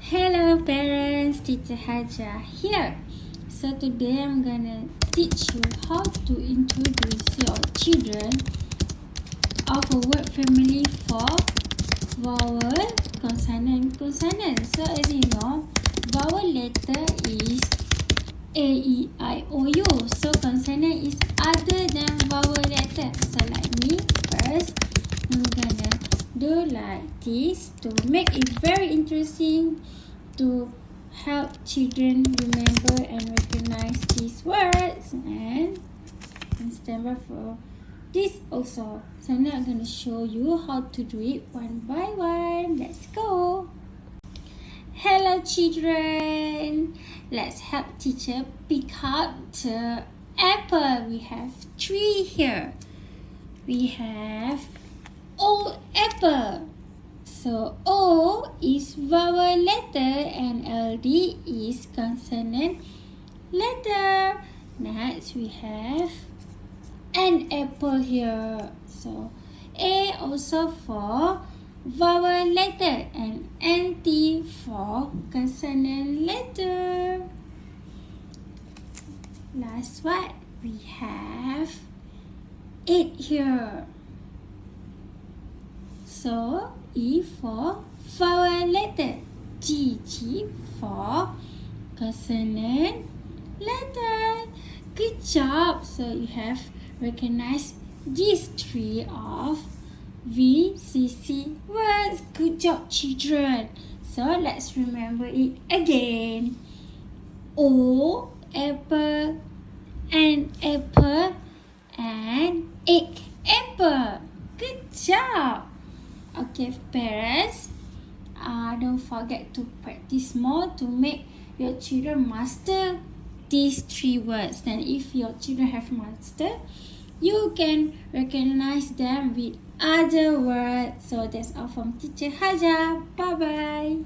Hello parents, teacher Haja here. So today I'm gonna teach you how to introduce your children of a word family for vowel, consonant. So as you know, vowel letter is A, E, I, O, U. So consonant is other than vowel letter. So like me, first I'm gonna do like this to make it very interesting to help children remember and recognize these words, and stand by for this also. So now I'm going to show you how to do it one by one. Let's go. Hello children, let's help teacher pick out the apple. We have 3 here. We have O apple. So O is vowel letter and LD is consonant letter. Next we have an apple here. So A also for vowel letter and NT for consonant letter. Last one we have 8 here. So E for vowel letter, G for consonant letter. Good job. So you have recognized these 3 of VCC words. Good job children. So let's remember it again. O apple, an apple, and egg apple. Good job. Okay, parents, don't forget to practice more to make your children master these 3 words. Then if your children have mastered, you can recognize them with other words. So that's all from teacher Haja. Bye-bye.